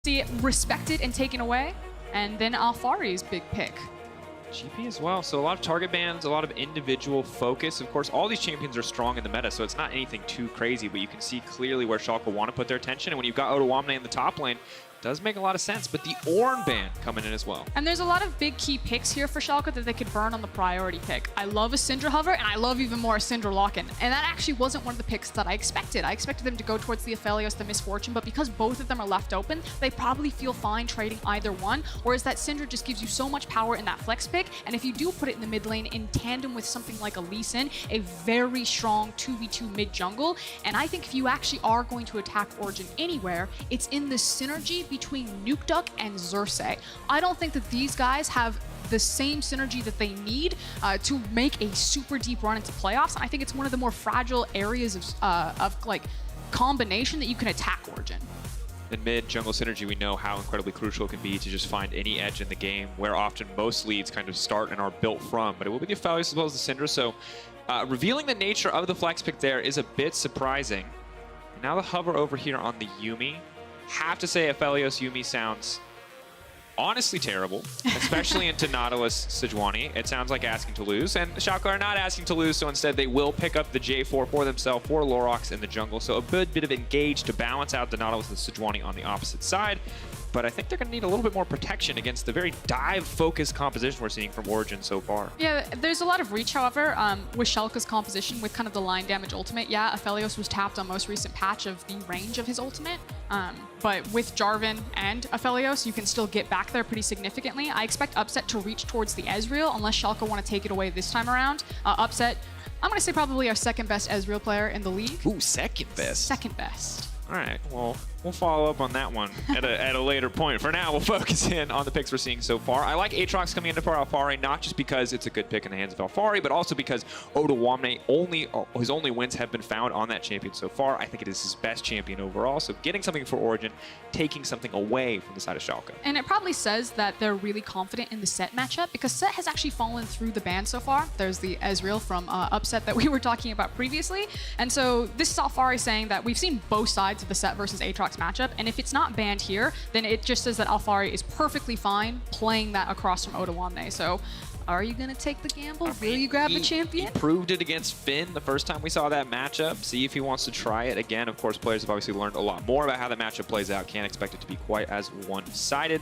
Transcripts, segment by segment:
see it respected and taken away. And then Alfari's big pick. GP as well. So a lot of target bans, a lot of individual focus. Of course, all these champions are strong in the meta, so it's not anything too crazy, but you can see clearly where Schalke want to put their attention. And when you've got Odoamne in the top lane, does make a lot of sense, but the Origen ban coming in as well. And there's a lot of big key picks here for Schalke that they could burn on the priority pick. I love a Syndra Hover, and I love even more a Syndra Lock-in. And that actually wasn't one of the picks that I expected. I expected them to go towards the Aphelios, the Misfortune, but because both of them are left open, they probably feel fine trading either one, whereas that Syndra just gives you so much power in that flex pick, and if you do put it in the mid lane in tandem with something like a Lee Sin, a very strong 2v2 mid jungle, and I think if you actually are going to attack Origen anywhere, it's in the synergy between Nuke Duck and Xerxes. I don't think that these guys have the same synergy that they need to make a super deep run into playoffs. And I think it's one of the more fragile areas of like combination that you can attack Origen. In mid jungle synergy, we know how incredibly crucial it can be to just find any edge in the game, where often most leads kind of start and are built from. But it will be the Aphelios as well as the Syndra. So revealing the nature of the flex pick there is a bit surprising. And now the hover over here on the Yuumi. Have to say Aphelios Yuumi sounds honestly terrible, especially into Nautilus Sejuani. It sounds like asking to lose, and Schalke are not asking to lose, so instead they will pick up the J4 for themselves for Lorox in the jungle. So a good bit of engage to balance out the Nautilus and Sejuani on the opposite side. But I think they're going to need a little bit more protection against the very dive-focused composition we're seeing from Origen so far. Yeah, there's a lot of reach, however, with Schalke's composition with kind of the line damage ultimate. Yeah, Aphelios was tapped on most recent patch of the range of his ultimate, but with Jarvan and Aphelios, you can still get back there pretty significantly. I expect Upset to reach towards the Ezreal unless Schalke want to take it away this time around. Upset, I'm going to say probably our second best Ezreal player in the league. Ooh, second best. Second best. All right, well, we'll follow up on that one at a later point. For now, we'll focus in on the picks we're seeing so far. I like Aatrox coming into for Alfari, not just because it's a good pick in the hands of Alfari, but also because Odoamne his only wins have been found on that champion so far. I think it is his best champion overall, so getting something for Origen, taking something away from the side of Schalke. And it probably says that they're really confident in the Set matchup, because Set has actually fallen through the ban so far. There's the Ezreal from Upset that we were talking about previously, and so this is Alfari saying that we've seen both sides of the Set versus Aatrox matchup, and if it's not banned here, then it just says that Alfari is perfectly fine playing that across from Odoamne. So are you going to take the gamble? Will you grab the champion? He proved it against Finn the first time we saw that matchup. See if he wants to try it again. Of course, players have obviously learned a lot more about how the matchup plays out. Can't expect it to be quite as one-sided.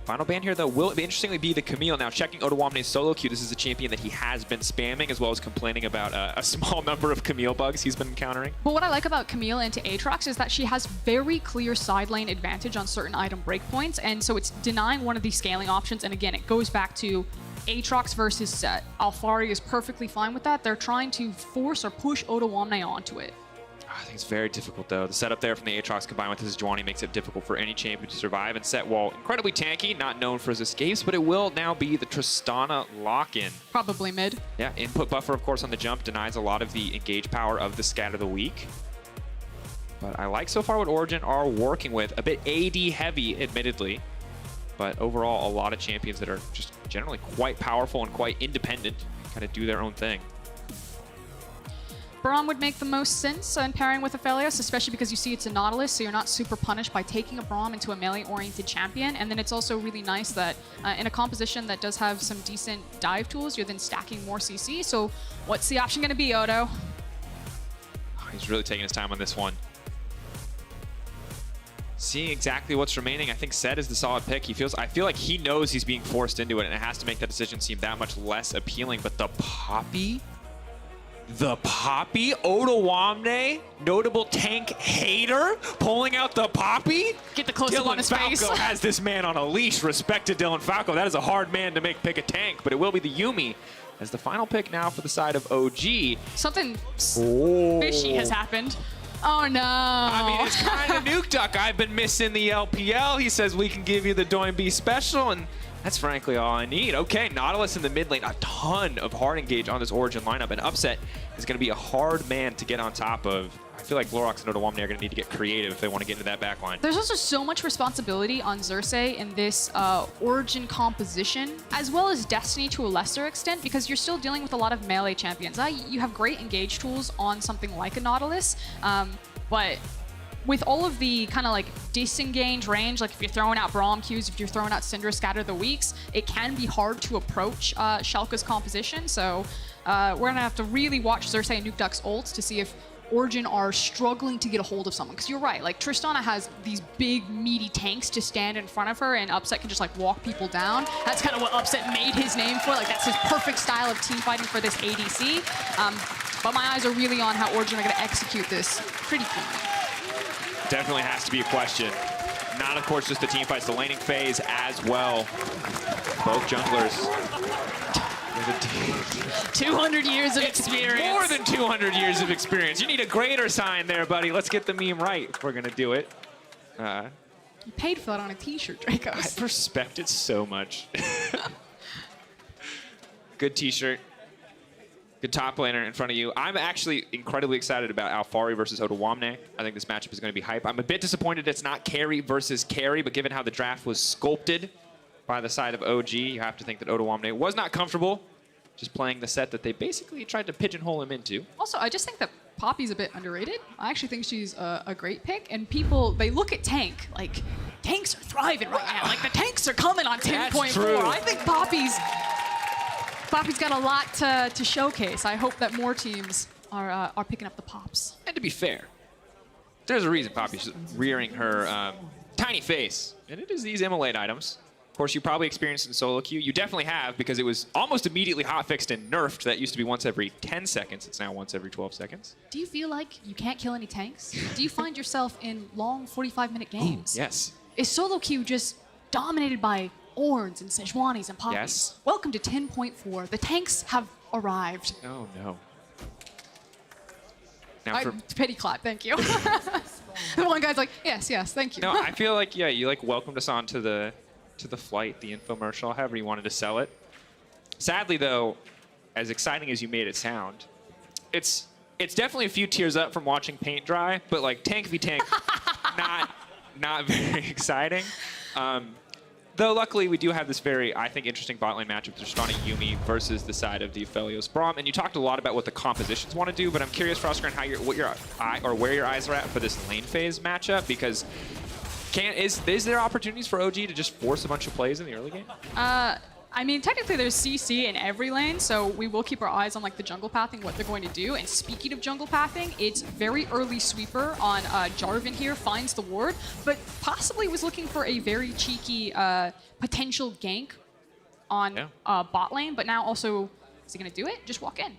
Final ban here, though, will interestingly be the Camille. Now, checking Odoamne's solo queue, this is a champion that he has been spamming, as well as complaining about a small number of Camille bugs he's been encountering. But what I like about Camille into Aatrox is that she has very clear side lane advantage on certain item breakpoints, and so it's denying one of these scaling options. And again, it goes back to Aatrox versus Set. Alfari is perfectly fine with that. They're trying to force or push Odoamne onto it. I think it's very difficult, though. The setup there from the Aatrox combined with his Sejuani makes it difficult for any champion to survive. And Set, while incredibly tanky, not known for his escapes, but it will now be the Tristana lock-in. Probably mid. Yeah, input buffer, of course, on the jump denies a lot of the engage power of the Scatter the Weak. But I like so far what Origen are working with. A bit AD heavy, admittedly. But overall, a lot of champions that are just generally quite powerful and quite independent, kind of do their own thing. Braum would make the most sense in pairing with Aphelios, especially because you see it's a Nautilus, so you're not super punished by taking a Braum into a melee-oriented champion. And then it's also really nice that in a composition that does have some decent dive tools, you're then stacking more CC. So what's the option going to be, Odo? Oh, he's really taking his time on this one. Seeing exactly what's remaining, I think Set is the solid pick. I feel like he knows he's being forced into it, and it has to make that decision seem that much less appealing. But the Poppy? The Poppy? Odoamne? Notable tank hater? Pulling out the Poppy? Get the close-up on his face. Dylan Falco has this man on a leash. Respect to Dylan Falco. That is a hard man to pick a tank, but it will be the Yuumi as the final pick now for the side of OG. Something fishy has happened. Oh, no. I mean, it's kind of Nuke Duck. I've been missing the LPL. He says we can give you the Doinb special, and that's frankly all I need. Okay, Nautilus in the mid lane. A ton of hard engage on this Origen lineup, and Upset is going to be a hard man to get on top of. I feel like Lorox and Odoamne are going to need to get creative if they want to get into that backline. There's also so much responsibility on Xerxes in this Origen composition, as well as Destiny to a lesser extent, because you're still dealing with a lot of melee champions. You have great engage tools on something like a Nautilus, but with all of the kind of like disengaged range, like if you're throwing out Braum Qs, if you're throwing out Cinder Scatter the Weaks, it can be hard to approach Schalke's composition. So we're going to have to really watch Xerxes and Nuke Duck's ults to see if Origen are struggling to get a hold of someone. Because you're right, like Tristana has these big, meaty tanks to stand in front of her, and Upset can just like walk people down. That's kind of what Upset made his name for. Like that's his perfect style of team fighting for this ADC. But my eyes are really on how Origen are going to execute this pretty cleanly. Definitely has to be a question. Not, of course, just the team fights, the laning phase as well. Both junglers. 200 years of experience. More than 200 years of experience. You need a greater sign there, buddy. Let's get the meme right if we're going to do it. You paid for that on a t-shirt, Dracos. I respect it so much. Good t-shirt. Good top laner in front of you. I'm actually incredibly excited about Alphari versus Odoamne. I think this matchup is going to be hype. I'm a bit disappointed it's not carry versus carry, but given how the draft was sculpted by the side of OG, you have to think that Odoamne was not comfortable just playing the set that they basically tried to pigeonhole him into. Also, I just think that Poppy's a bit underrated. I actually think she's a great pick, and people, they look at Tank, like, tanks are thriving right now. Like, the tanks are coming on 10.4. I think Poppy's got a lot to showcase. I hope that more teams are picking up the Pops. And to be fair, there's a reason Poppy's rearing her tiny face, and it is these immolate items. Of course, you probably experienced in solo queue. You definitely have, because it was almost immediately hotfixed and nerfed. That used to be once every 10 seconds. It's now once every 12 seconds. Do you feel like you can't kill any tanks? Do you find yourself in long 45-minute games? Ooh, yes. Is solo queue just dominated by Orns and Sejuanis and Poppies? Yes. Welcome to 10.4. The tanks have arrived. Oh, no. Now Pity clap, thank you. The one guy's like, yes, yes, thank you. No, I feel like, yeah, you like welcomed us on to the flight, the infomercial, however you wanted to sell it. Sadly, though, as exciting as you made it sound, it's definitely a few tiers up from watching paint dry, but like tank v tank, not very exciting. Though luckily we do have this very, I think, interesting bot lane matchup with Tristana Yuumi versus the side of the Aphelios Braum. And you talked a lot about what the compositions want to do, but I'm curious, Frostgren, how where your eyes are at for this lane phase matchup, because is there opportunities for OG to just force a bunch of plays in the early game? I mean, technically there's CC in every lane, so we will keep our eyes on like the jungle pathing, what they're going to do. And speaking of jungle pathing, it's very early sweeper on Jarvan here, finds the ward, but possibly was looking for a very cheeky potential gank on bot lane, but now also, is he going to do it? Just walk in.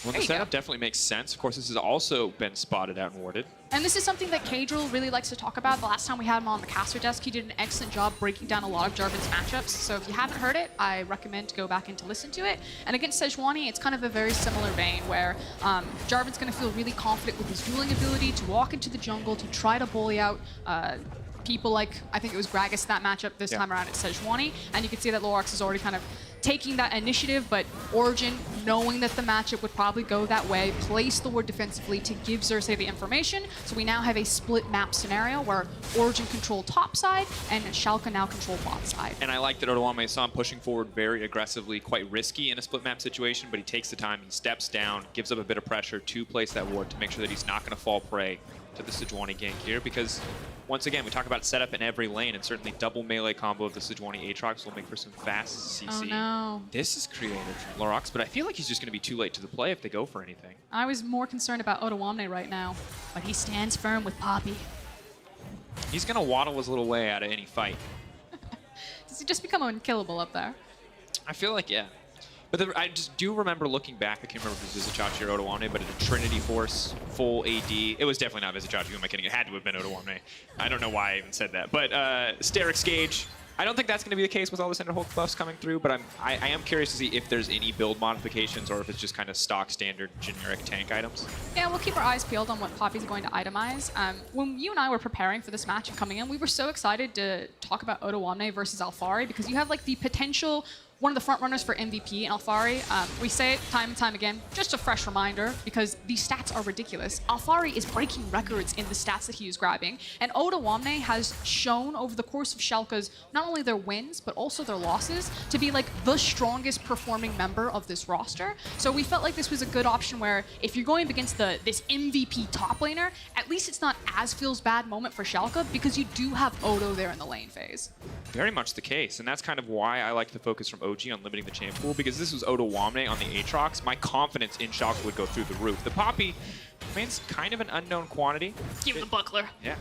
Well, the setup definitely makes sense. Of course, this has also been spotted out and warded. And this is something that Kadriel really likes to talk about. The last time we had him on the caster desk, he did an excellent job breaking down a lot of Jarvan's matchups. So if you haven't heard it, I recommend to go back and to listen to it. And against Sejuani, it's kind of a very similar vein where Jarvan's going to feel really confident with his dueling ability to walk into the jungle, to try to bully out people like, I think it was Gragas that matchup this time around at Sejuani. And you can see that Lorax is already kind of taking that initiative, but Origen, knowing that the matchup would probably go that way, placed the ward defensively to give Xerxes the information. So we now have a split map scenario where Origen control top side and Schalke now control bot side. And I like that Odoamne saw him pushing forward very aggressively, quite risky in a split map situation, but he takes the time, he steps down, gives up a bit of pressure to place that ward to make sure that he's not going to fall prey to the Sejuani gank here, because once again, we talk about setup in every lane, and certainly double melee combo of the Sejuani Aatrox will make for some fast CC. Oh no. This is creative from Lorax, but I feel like he's just going to be too late to the play if they go for anything. I was more concerned about Odoamne right now, but he stands firm with Poppy. He's going to waddle his little way out of any fight. Does he just become unkillable up there? I feel like, yeah. But I just do remember looking back, I can't remember if it was Vizichachi or Odoamne, but at a Trinity Force, full AD. It was definitely not Vizichachi, who am I kidding? It had to have been Odoamne. I don't know why I even said that. But Sterix Gage, I don't think that's going to be the case with all the Cinder Hulk buffs coming through, but I am curious to see if there's any build modifications or if it's just kind of stock standard generic tank items. Yeah, we'll keep our eyes peeled on what Poppy's going to itemize. When you and I were preparing for this match and coming in, we were so excited to talk about Odoamne versus Alphari, because you have like the potential one of the front runners for MVP in Alfari. We say it time and time again, just a fresh reminder, because these stats are ridiculous. Alfari is breaking records in the stats that he is grabbing, and Oda Wamne has shown over the course of Schalke's not only their wins, but also their losses, to be like the strongest performing member of this roster. So we felt like this was a good option where if you're going up against this MVP top laner, at least it's not as feels bad moment for Schalke, because you do have Odo there in the lane phase. Very much the case, and that's kind of why I like the focus from OG on limiting the champ pool, because this was Odo Wamne on the Aatrox. My confidence in Schalke would go through the roof. The Poppy remains kind of an unknown quantity. Give the buckler. Yeah.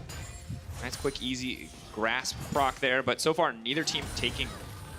Nice, quick, easy grasp proc there, but so far neither team taking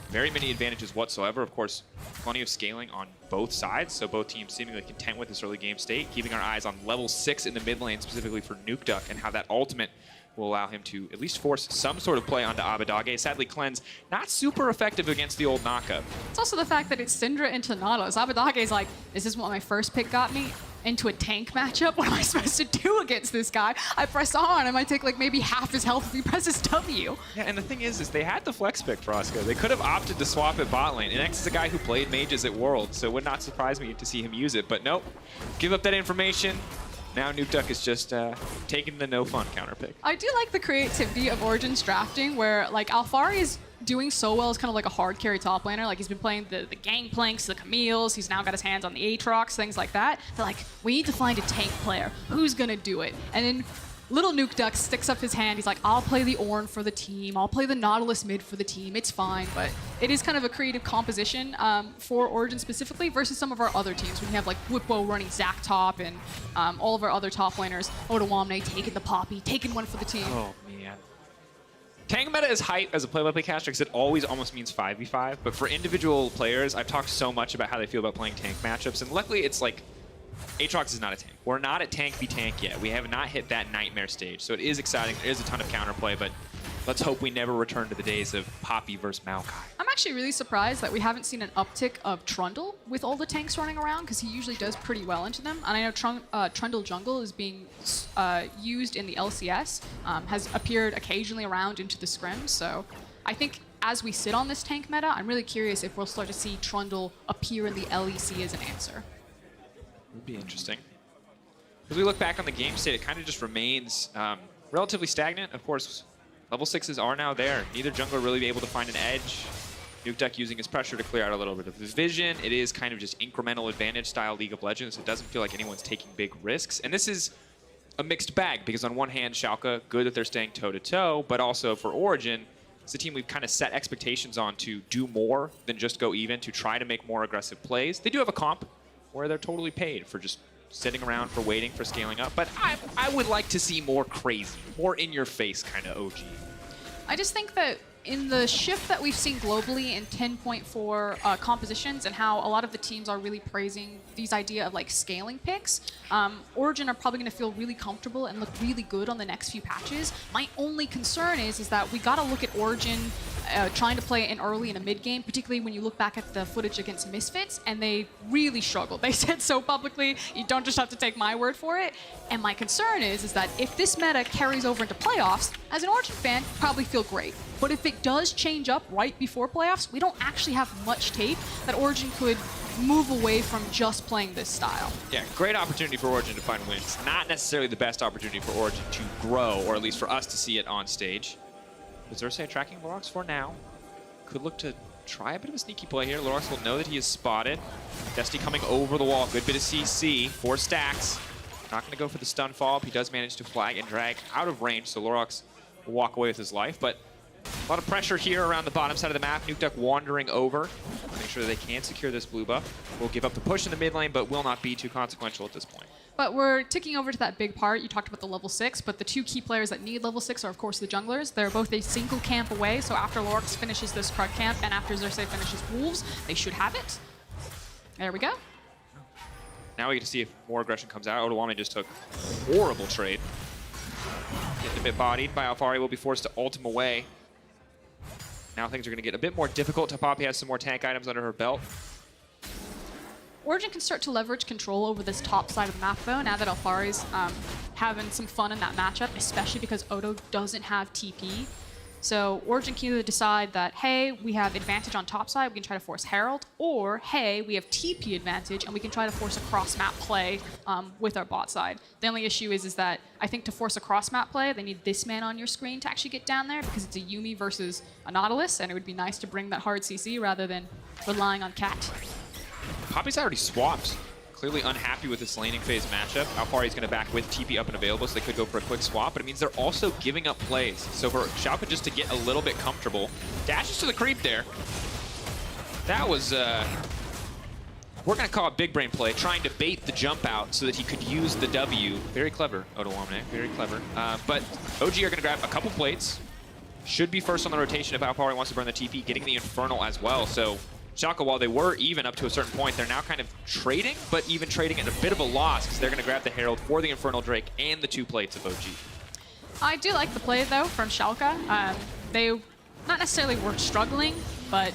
very many advantages whatsoever. Of course, plenty of scaling on both sides, so both teams seemingly content with this early game state, keeping our eyes on level 6 in the mid lane, specifically for Nukeduck, and how that ultimate will allow him to at least force some sort of play onto Abadage. Sadly, Cleanse not super effective against the old Naka. It's also the fact that it's Syndra into Nautilus. Abadage's like, this is what my first pick got me into a tank matchup. What am I supposed to do against this guy? I press on, I might take like maybe half his health if he presses W. Yeah, and the thing is they had the flex pick for Oscar. They could have opted to swap at bot lane. And X is a guy who played mages at Worlds, so it would not surprise me to see him use it. But nope, give up that information. Now Nukeduck is just taking the no fun counter pick. I do like the creativity of Origen's drafting, where like Alfari is doing so well as kind of like a hard carry top laner. Like he's been playing the Gangplanks, the Camille's, he's now got his hands on the Aatrox, things like that. They're like, we need to find a tank player. Who's gonna do it? And then little Nukeduck sticks up his hand. He's like, I'll play the Ornn for the team. I'll play the Nautilus mid for the team. It's fine. But it is kind of a creative composition for Origen specifically versus some of our other teams. We have like Whippo running Zac top and all of our other top laners. Oda Wamne taking the Poppy, taking one for the team. Oh, man. Tank meta is hype as a play-by-play caster because it always almost means 5v5. But for individual players, I've talked so much about how they feel about playing tank matchups. And luckily, it's like Aatrox is not a tank. We're not at tank v tank yet. We have not hit that nightmare stage. So it is exciting. There is a ton of counterplay, but let's hope we never return to the days of Poppy versus Maokai. I'm actually really surprised that we haven't seen an uptick of Trundle with all the tanks running around, because he usually does pretty well into them. And I know Trundle Jungle is being used in the LCS, has appeared occasionally around into the scrims. So I think as we sit on this tank meta, I'm really curious if we'll start to see Trundle appear in the LEC as an answer. Would be interesting. As we look back on the game state, it kind of just remains relatively stagnant. Of course, level 6s are now there. Neither jungler really be able to find an edge. Nukeduck using his pressure to clear out a little bit of his vision. It is kind of just incremental advantage style League of Legends. It doesn't feel like anyone's taking big risks. And this is a mixed bag, because on one hand, Schalke, good that they're staying toe-to-toe, but also for Origen, it's a team we've kind of set expectations on to do more than just go even, to try to make more aggressive plays. They do have a comp where they're totally paid for just sitting around, for waiting, for scaling up. But I would like to see more crazy, more in-your-face kind of OG. I just think that in the shift that we've seen globally in 10.4 compositions, and how a lot of the teams are really praising these idea of like scaling picks, Origen are probably going to feel really comfortable and look really good on the next few patches. My only concern is that we got to look at Origen trying to play in early in a mid game, particularly when you look back at the footage against Misfits, and they really struggled. They said so publicly, you don't just have to take my word for it. And my concern is that if this meta carries over into playoffs, as an Origen fan, you probably feel great. But if it does change up right before playoffs, we don't actually have much tape that Origen could move away from just playing this style. Yeah, great opportunity for Origen to find wins. Not necessarily the best opportunity for Origen to grow, or at least for us to see it on stage. But Xerxes tracking Lorax for now. Could look to try a bit of a sneaky play here. Lorax will know that he is spotted. Dusty coming over the wall. Good bit of CC. 4 stacks. Not going to go for the stun follow-up. He does manage to flag and drag out of range, so Lorax will walk away with his life. But a lot of pressure here around the bottom side of the map. Nukeduck wandering over. Make sure that they can secure this blue buff. Will give up the push in the mid lane, but will not be too consequential at this point. But we're ticking over to that big part. You talked about the level 6, but the 2 key players that need level 6 are, of course, the junglers. They're both a single camp away, so after Lorax finishes this Krug camp and after Xerxes finishes Wolves, they should have it. There we go. Now we get to see if more aggression comes out. Oda Wamne just took a horrible trade. Getting a bit bodied by Alfari, will be forced to ult him away. Now things are going to get a bit more difficult. Poppy has some more tank items under her belt. Origen can start to leverage control over this top side of the map, though, now that Alfari's having some fun in that matchup, especially because Odo doesn't have TP. So Origen can either decide that, hey, we have advantage on top side, we can try to force Herald, or hey, we have TP advantage and we can try to force a cross-map play with our bot side. The only issue is that I think to force a cross-map play, they need this man on your screen to actually get down there because it's a Yuumi versus a Nautilus, and it would be nice to bring that hard CC rather than relying on Cat. Poppy's already swapped. Clearly unhappy with this laning phase matchup. Alphari's going to back with TP up and available, so they could go for a quick swap, but it means they're also giving up plays. So for Schalke just to get a little bit comfortable, dashes to the creep there. That was, we're going to call it big brain play, trying to bait the jump out so that he could use the W. Very clever, Odoamne, very clever. But OG are going to grab a couple plates. Should be first on the rotation if Alphari wants to burn the TP, getting the Infernal as well. So Schalke, while they were even up to a certain point, they're now kind of trading, but even trading at a bit of a loss because they're going to grab the Herald for the Infernal Drake and the 2 plates of OG. I do like the play, though, from Schalke. They not necessarily were struggling, but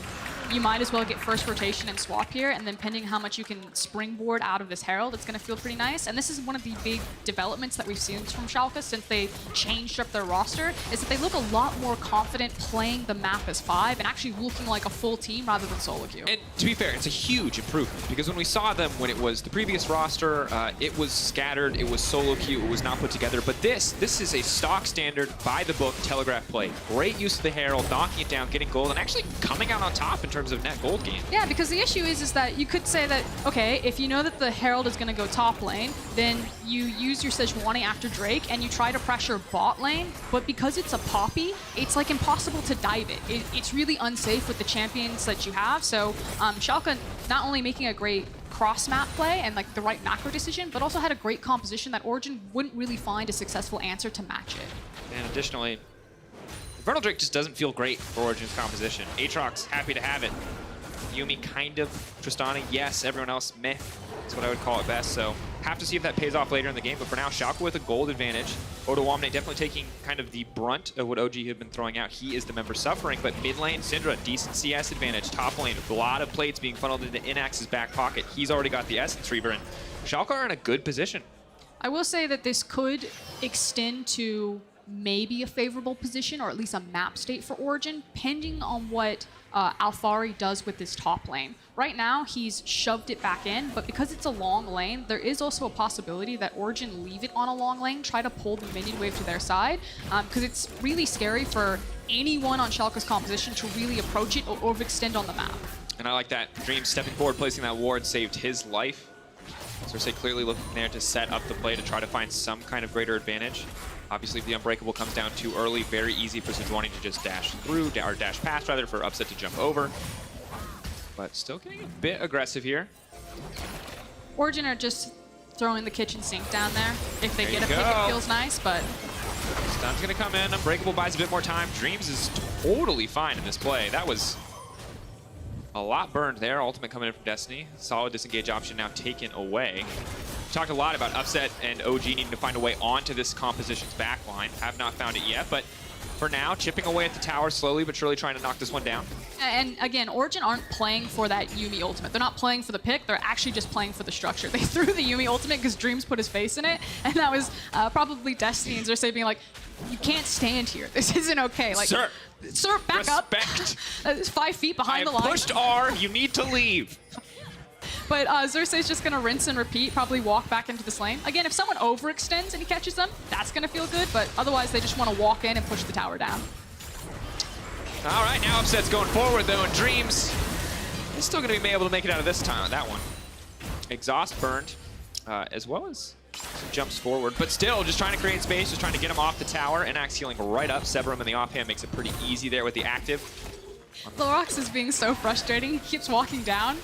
you might as well get first rotation and swap here, and then depending how much you can springboard out of this Herald, it's going to feel pretty nice. And this is one of the big developments that we've seen from Schalke since they changed up their roster, is that they look a lot more confident playing the map as 5 and actually looking like a full team rather than solo queue. And to be fair, it's a huge improvement because when we saw them when it was the previous roster, it was scattered, it was solo queue, it was not put together. But this is a stock standard, by the book, telegraph play. Great use of the Herald, knocking it down, getting gold, and actually coming out on top in terms of net gold gain. Yeah, because the issue is that you could say that, okay, if you know that the Herald is going to go top lane, then you use your Sejuani after Drake and you try to pressure bot lane, but because it's a Poppy, it's like impossible to dive it. It's really unsafe with the champions that you have, so Schalke not only making a great cross-map play and like the right macro decision, but also had a great composition that Origen wouldn't really find a successful answer to match it. And additionally, Infernal Drake just doesn't feel great for Origen's composition. Aatrox, happy to have it. Yuumi, kind of. Tristana, yes. Everyone else, meh. That's what I would call it best. So, have to see if that pays off later in the game. But for now, Schalke with a gold advantage. Odoamne definitely taking kind of the brunt of what OG had been throwing out. He is the member suffering. But mid lane, Syndra, decent CS advantage. Top lane, a lot of plates being funneled into Inax's back pocket. He's already got the Essence Reaver, and Schalke are in a good position. I will say that this could extend to maybe a favorable position, or at least a map state for Origen, pending on what Alphari does with this top lane. Right now, he's shoved it back in, but because it's a long lane, there is also a possibility that Origen leave it on a long lane, try to pull the minion wave to their side, because it's really scary for anyone on Schalke's composition to really approach it or overextend on the map. And I like that. Dream stepping forward, placing that ward saved his life. Cersei clearly looking there to set up the play to try to find some kind of greater advantage. Obviously, if the Unbreakable comes down too early, very easy for Sejuani to just dash through, or dash past rather, for Upset to jump over. But still getting a bit aggressive here. Origen are just throwing the kitchen sink down there. If they get a pick, it feels nice, but... Stun's gonna come in, Unbreakable buys a bit more time. Dreams is totally fine in this play. That was a lot burned there. Ultimate coming in from Destiny. Solid disengage option now taken away. We talked a lot about Upset and OG needing to find a way onto this composition's backline. Have not found it yet, but for now, chipping away at the tower slowly but surely, trying to knock this one down. And again, Origen aren't playing for that Yuumi ultimate. They're not playing for the pick, they're actually just playing for the structure. They threw the Yuumi ultimate because Dreams put his face in it, and that was probably Destiny and Cersei being like, you can't stand here. This isn't okay. Like, Sir, back up. It's 5 feet behind the line. I pushed R, you need to leave. But Cersei's just going to rinse and repeat, probably walk back into this lane. Again, if someone overextends and he catches them, that's going to feel good, but otherwise they just want to walk in and push the tower down. All right, now Upset's going forward, though, and Dreams is still going to be able to make it out of this time, that one. Exhaust burned, as well as some jumps forward, but still just trying to create space, just trying to get him off the tower. Inax healing right up. Severum in the offhand makes it pretty easy there with the active. Lorax is being so frustrating. He keeps walking down.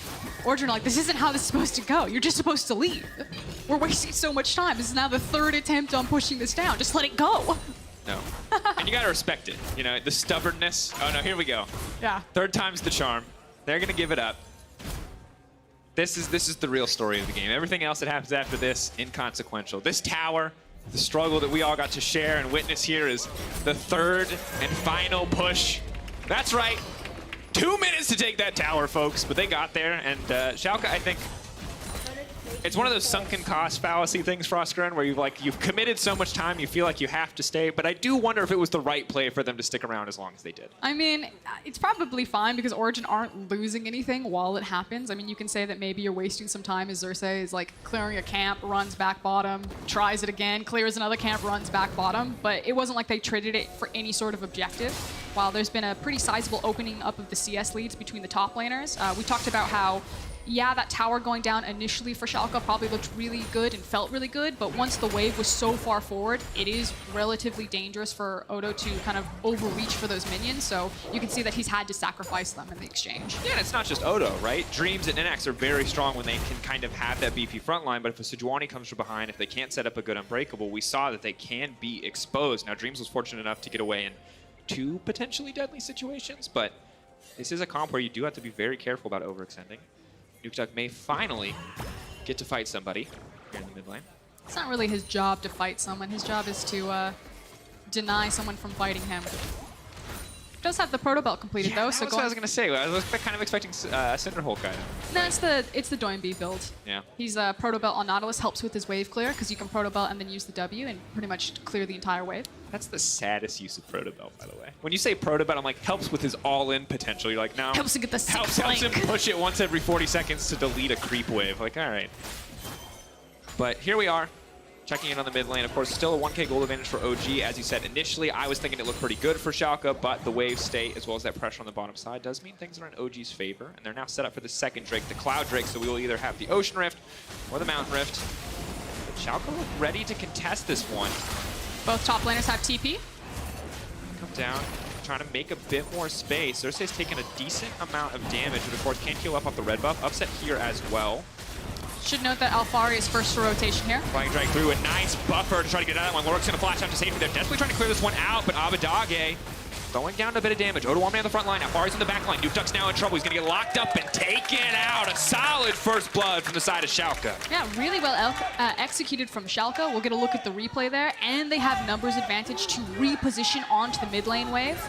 Origen are like, this isn't how this is supposed to go. You're just supposed to leave. We're wasting so much time. This is now the 3rd attempt on pushing this down. Just let it go. No. And you gotta respect it. You know, the stubbornness. Oh no, here we go. Yeah. 3rd time's the charm. They're gonna give it up. This is the real story of the game. Everything else that happens after this, inconsequential. This tower, the struggle that we all got to share and witness here, is the 3rd and final push. That's right. 2 minutes to take that tower, folks, but they got there, and Schalke, I think, It's one of those sunken cost fallacy things, Frostgren, where you've committed so much time, you feel like you have to stay. But I do wonder if it was the right play for them to stick around as long as they did. I mean, it's probably fine because Origen aren't losing anything while it happens. I mean, you can say that maybe you're wasting some time as Xerxes is like clearing a camp, runs back bottom, tries it again, clears another camp, runs back bottom. But it wasn't like they traded it for any sort of objective. While there's been a pretty sizable opening up of the CS leads between the top laners. We talked about how, yeah, that tower going down initially for Schalke probably looked really good and felt really good, but once the wave was so far forward, it is relatively dangerous for Odo to kind of overreach for those minions, so you can see that he's had to sacrifice them in the exchange. Yeah, and it's not just Odo, right? Dreams and Inax are very strong when they can kind of have that beefy front line, but if a Sejuani comes from behind, if they can't set up a good Unbreakable, we saw that they can be exposed. Now, Dreams was fortunate enough to get away in 2 potentially deadly situations, but this is a comp where you do have to be very careful about overextending. Nukeduck may finally get to fight somebody here in the mid lane. It's not really his job to fight someone. His job is to deny someone from fighting him. Does have the proto belt completed though, so that's what I was gonna say. I was kind of expecting Cinderhulk item. No, it's the Doinb build. Yeah. He's a proto belt on Nautilus, helps with his wave clear because you can proto belt and then use the W and pretty much clear the entire wave. That's the saddest use of proto belt, by the way. When you say proto belt, I'm like helps with his all-in potential. You're like, no. Helps to get the helps him push it once every 40 seconds to delete a creep wave. Like, all right. But here we are. Checking in on the mid lane. Of course, still a 1k gold advantage for OG. As you said, initially, I was thinking it looked pretty good for Schalke, but the wave state, as well as that pressure on the bottom side, does mean things are in OG's favor. And they're now set up for the second Drake, the Cloud Drake, so we will either have the Ocean Rift or the Mountain Rift. But Schalke look ready to contest this one. Both top laners have TP. Come down, trying to make a bit more space. Xerxes taking a decent amount of damage, but of course can't heal up off the red buff. Upset here as well. Should note that Alfari is first to rotation here. Flying Drag through a nice buffer to try to get out of that one. Lorik's going to flash out to safety. They're desperately trying to clear this one out, but Abadage going down a bit of damage. Odoamne on the front line. Alfari's in the back line. Nukeduck's now in trouble. He's going to get locked up and taken out. A solid first blood from the side of Schalke. Yeah, really well executed from Schalke. We'll get a look at the replay there, and they have numbers advantage to reposition onto the mid lane wave.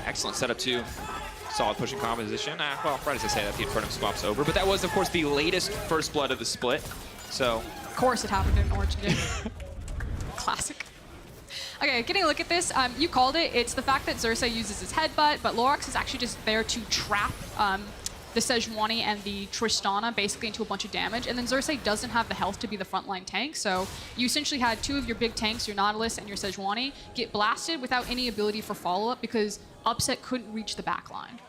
Excellent setup too. Solid pushing composition. Well, right as I say that, the Inferno swap's over. But that was, of course, the latest first blood of the split. So, of course it happened in Origen. Classic. Okay, getting a look at this. You called it. It's the fact that Xerxes uses his headbutt, but Lorax is actually just there to trap the Sejuani and the Tristana basically into a bunch of damage. And then Xerxes doesn't have the health to be the frontline tank. So you essentially had 2 of your big tanks, your Nautilus and your Sejuani, get blasted without any ability for follow-up because Upset couldn't reach the back line.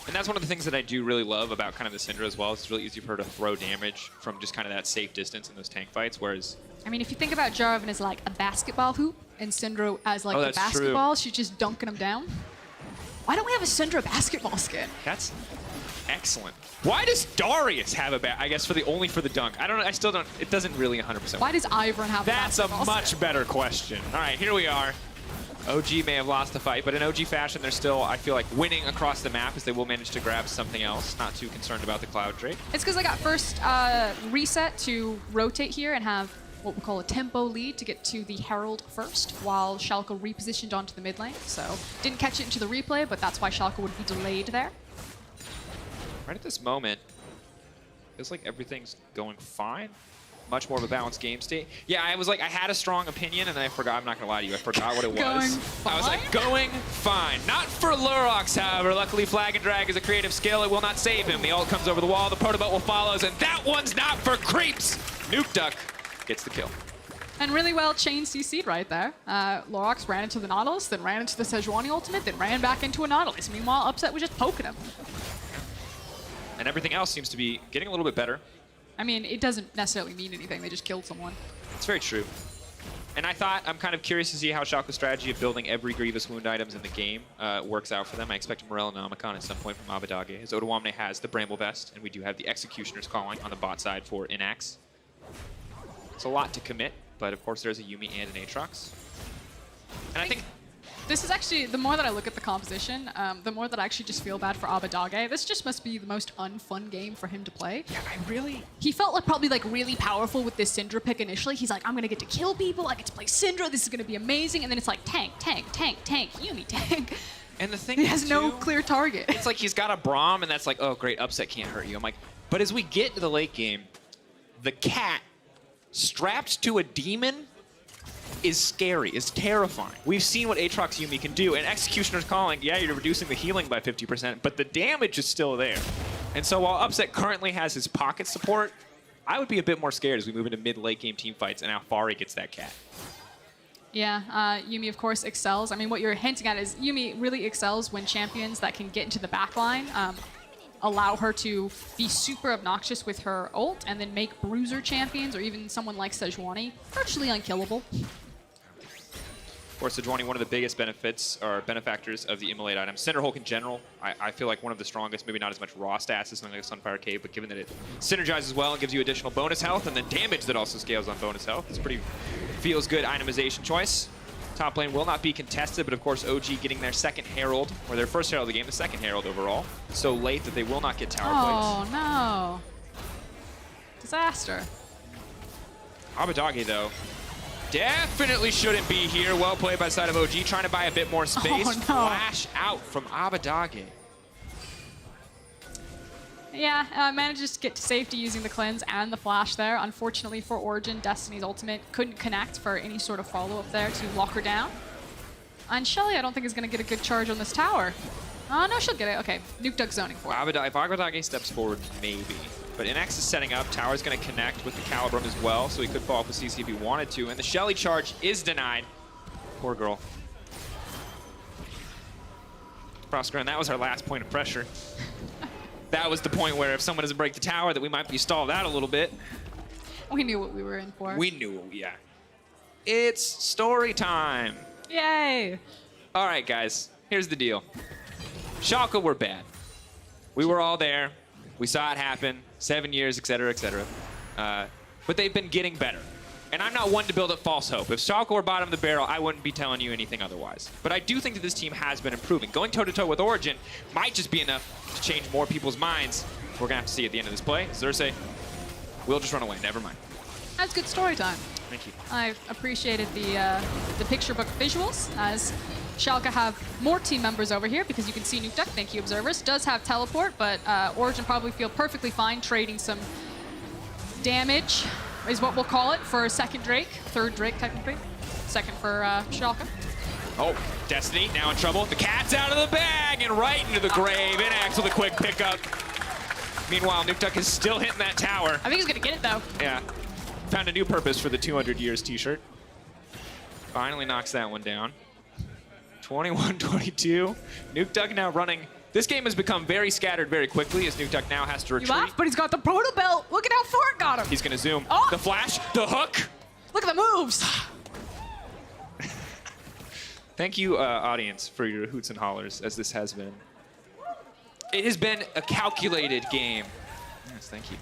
And that's one of the things that I do really love about kind of the Syndra as well. It's really easy for her to throw damage from just kind of that safe distance in those tank fights, whereas... I mean, if you think about Jarvan as like a basketball hoop and Syndra as like the basketball, she's just dunking them down. Why don't we have a Syndra basketball skin? That's excellent. Why does Darius have a I guess only for the dunk? I don't know. I still don't. It doesn't really 100%. Why does Ivern have That's a basketball much better question. All right, here we are. OG may have lost the fight, but in OG fashion, they're still, I feel like, winning across the map as they will manage to grab something else. Not too concerned about the Cloud Drake. It's because I got first reset to rotate here and have what we call a tempo lead to get to the Herald first, while Schalke repositioned onto the mid lane. So didn't catch it into the replay, but that's why Schalke would be delayed there. Right at this moment, feels like everything's going fine. Much more of a balanced game state. Yeah, I was like, I had a strong opinion, and then I forgot. I'm not gonna lie to you, I forgot what it was. I was like, going fine. Not for Lurox, however. Luckily, Flag and Drag is a creative skill. It will not save him. The ult comes over the wall. The Protobelt will follow, and that one's not for creeps. Nukeduck gets the kill. And really well chain CC'd right there. Lurox ran into the Nautilus, then ran into the Sejuani ultimate, then ran back into a Nautilus. Meanwhile, Upset was just poking him. And everything else seems to be getting a little bit better. I mean, it doesn't necessarily mean anything. They just killed someone. It's very true. And I'm kind of curious to see how Schalke's strategy of building every Grievous Wound items in the game works out for them. I expect Morel and Omicron at some point from Abadage, as Odoamne has the Bramble Vest, and we do have the Executioner's Calling on the bot side for Inax. It's a lot to commit, but of course there's a Yuumi and an Aatrox. And I think this is actually, the more that I look at the composition, the more that I actually just feel bad for Abadage. This just must be the most unfun game for him to play. Yeah, He felt like probably like really powerful with this Syndra pick initially. He's like, I'm gonna get to kill people, I get to play Syndra, this is gonna be amazing. And then it's like tank, tank, tank, tank, Yuumi, tank. And the thing he has no clear target. It's like he's got a Braum, and that's like, oh great, Upset can't hurt you. I'm like, but as we get to the late game, the cat strapped to a demon is scary, is terrifying. We've seen what Aatrox Yuumi can do, and Executioner's Calling, yeah, you're reducing the healing by 50%, but the damage is still there. And so while Upset currently has his pocket support, I would be a bit more scared as we move into mid-late game team fights and how far he gets that cat. Yeah, Yuumi, of course, excels. I mean, what you're hinting at is Yuumi really excels when champions that can get into the backline allow her to be super obnoxious with her ult and then make bruiser champions or even someone like Sejuani virtually unkillable. Of course, Sejuani, one of the biggest benefits or benefactors of the Immolate item. Cinder Hulk in general, I feel like one of the strongest, maybe not as much raw stats as something like Sunfire Cave, but given that it synergizes well and gives you additional bonus health and then damage that also scales on bonus health, it's pretty feels good itemization choice. Top lane will not be contested, but of course OG getting their second Herald, or their first Herald of the game, the second Herald overall. So late that they will not get tower plates. Oh no. Disaster. Abadage though, definitely shouldn't be here. Well played by the side of OG, trying to buy a bit more space. Oh, no. Flash out from Abadage. Yeah, manages to get to safety using the cleanse and the flash there. Unfortunately for Origen, Destiny's ultimate couldn't connect for any sort of follow-up there to lock her down. And Shelly, I don't think is going to get a good charge on this tower. Oh, no, she'll get it. Okay, Nuke Duck zoning for it. If Abadage steps forward, maybe. But NX is setting up. Tower's going to connect with the Calibrum as well, so he could fall off with CC if he wanted to. And the Shelly charge is denied. Poor girl. Proskar, and that was our last point of pressure. That was the point where if someone doesn't break the tower, that we might be stalled out a little bit. We knew what we were in for. We knew, yeah. It's story time. Yay! All right, guys, here's the deal. Schalke were bad. We were all there. We saw it happen. 7 years, et cetera, et cetera. But they've been getting better. And I'm not one to build up false hope. If Schalke were bottom of the barrel, I wouldn't be telling you anything otherwise. But I do think that this team has been improving. Going toe-to-toe with Origen might just be enough to change more people's minds. We're going to have to see at the end of this play. Xerxes will just run away. Never mind. That's good story time. Thank you. I appreciated the picture book visuals, as Schalke have more team members over here because you can see Nuke Duck, thank you observers, does have teleport, but Origen probably feel perfectly fine trading some damage, is what we'll call it, for a second Drake. Third Drake, technically. Second for Schalke. Oh, Destiny now in trouble. The cat's out of the bag and right into the grave. Inax with a quick pickup. Meanwhile, Nuke Duck is still hitting that tower. I think he's going to get it, though. Yeah. Found a new purpose for the 200 years t-shirt. Finally knocks that one down. 21-22. Nuke Duck now running. This game has become very scattered very quickly as Nuke Duck now has to retreat. You laugh, but he's got the proto belt. Look at how far it got him. He's going to zoom. Oh. The flash, the hook. Look at the moves. Thank you, audience, for your hoots and hollers, as this has been. It has been a calculated game. Yes, thank you.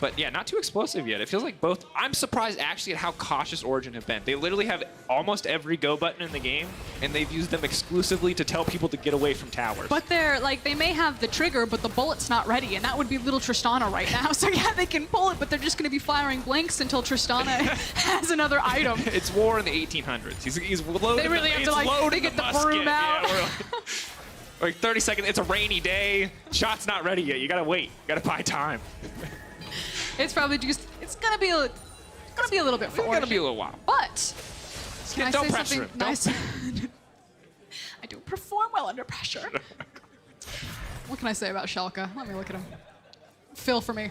But yeah, not too explosive yet. It feels like both. I'm surprised actually at how cautious Origen have been. They literally have almost every go button in the game, and they've used them exclusively to tell people to get away from towers. But they're like, they may have the trigger, but the bullet's not ready, and that would be little Tristana right now. So yeah, they can pull it, but they're just going to be firing blanks until Tristana has another item. It's war in the 1800s. He's loading. They really have to like, they get the broom out. Yeah, like 30 seconds. It's a rainy day. Shot's not ready yet. You gotta wait. You gotta buy time. It's probably just. It's gonna be a little bit for Origen. It's gonna be a little while. But can I don't say pressure something him. nice? I don't perform well under pressure. What can I say about Schalke? Let me look at him. Fill for me.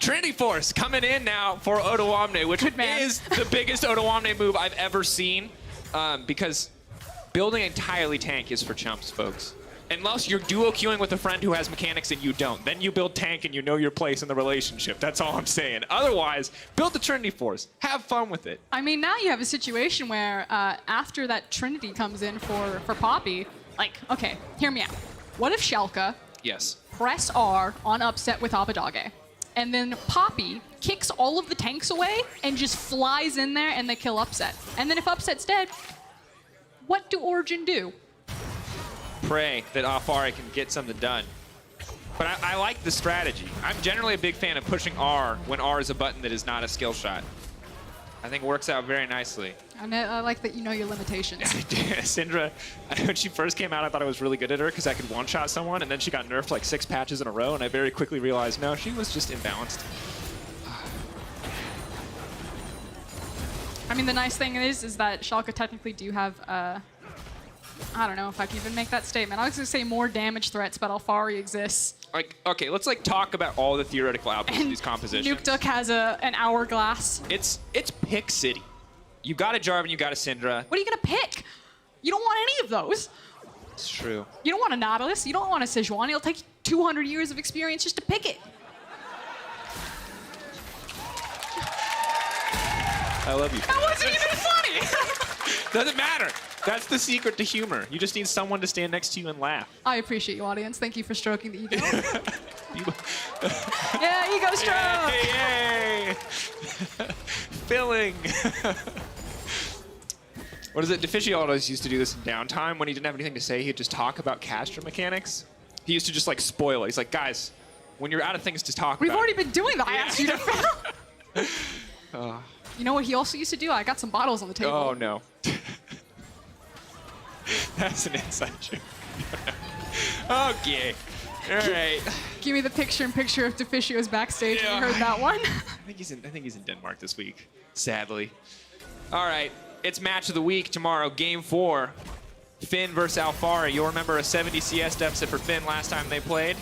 Trinity Force coming in now for Odoamne, which is the biggest Odoamne move I've ever seen. Because building entirely tank is for chumps, folks. Unless you're duo queuing with a friend who has mechanics and you don't. Then you build tank and you know your place in the relationship. That's all I'm saying. Otherwise, build the Trinity Force. Have fun with it. I mean, now you have a situation where after that Trinity comes in for Poppy, like, okay, hear me out. What if Schalke press R on Upset with Abadage, and then Poppy kicks all of the tanks away and just flies in there and they kill Upset? And then if Upset's dead, what do Origen do? Pray that Afari can get something done. But I like the strategy. I'm generally a big fan of pushing R when R is a button that is not a skill shot. I think it works out very nicely. And I like that you know your limitations. Syndra, when she first came out, I thought I was really good at her because I could one-shot someone, and then she got nerfed like 6 patches in a row, and I very quickly realized, no, she was just imbalanced. I mean, the nice thing is that Schalke technically do have, I don't know if I can even make that statement. I was going to say more damage threats, but Alfari exists. Like, okay, let's like talk about all the theoretical outputs of these compositions. Nukeduck has an hourglass. It's pick city. You got a Jarvan, you got a Syndra. What are you going to pick? You don't want any of those. It's true. You don't want a Nautilus. You don't want a Sejuani. It'll take 200 years of experience just to pick it. I love you. That wasn't even funny. Doesn't matter. That's the secret to humor. You just need someone to stand next to you and laugh. I appreciate you, audience. Thank you for stroking the ego. Yeah, ego stroke. Yay! Filling. What is it? Deficio always used to do this in downtime when he didn't have anything to say. He'd just talk about caster mechanics. He used to just like spoil it. He's like, guys, when you're out of things to talk We've about. already been doing that. I asked you to. You know what he also used to do? I got some bottles on the table. Oh no. That's an inside joke. Okay. All right. Give me the picture-in-picture of Deficio's backstage. Yeah. You heard that one? I think he's in Denmark this week. Sadly. All right. It's match of the week tomorrow. Game 4. Finn versus Alfari. You'll remember a 70 CS deficit for Finn last time they played.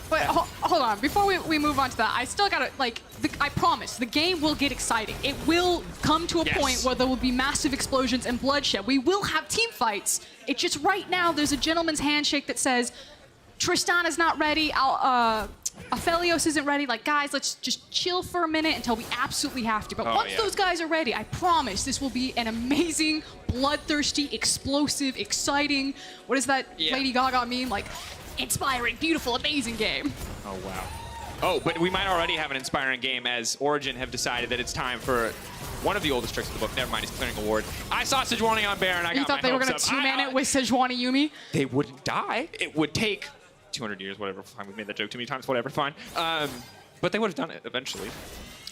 But hold on, before we move on to that, I still gotta, like, I promise, the game will get exciting. It will come to a point where there will be massive explosions and bloodshed. We will have team fights. It's just right now there's a gentleman's handshake that says, Tristana's not ready, Aphelios isn't ready. Like, guys, let's just chill for a minute until we absolutely have to. But once those guys are ready, I promise this will be an amazing, bloodthirsty, explosive, exciting, what is that Lady Gaga meme? Like, inspiring, beautiful, amazing game. Oh, wow. Oh, but we might already have an inspiring game as Origen have decided that it's time for one of the oldest tricks of the book. Never mind, he's clearing a ward. I saw Sejuani on Baron. You thought they were going to two-man it with Sejuani Yuumi? They wouldn't die. It would take 200 years, whatever. Fine, we've made that joke too many times, whatever, fine. But they would have done it eventually.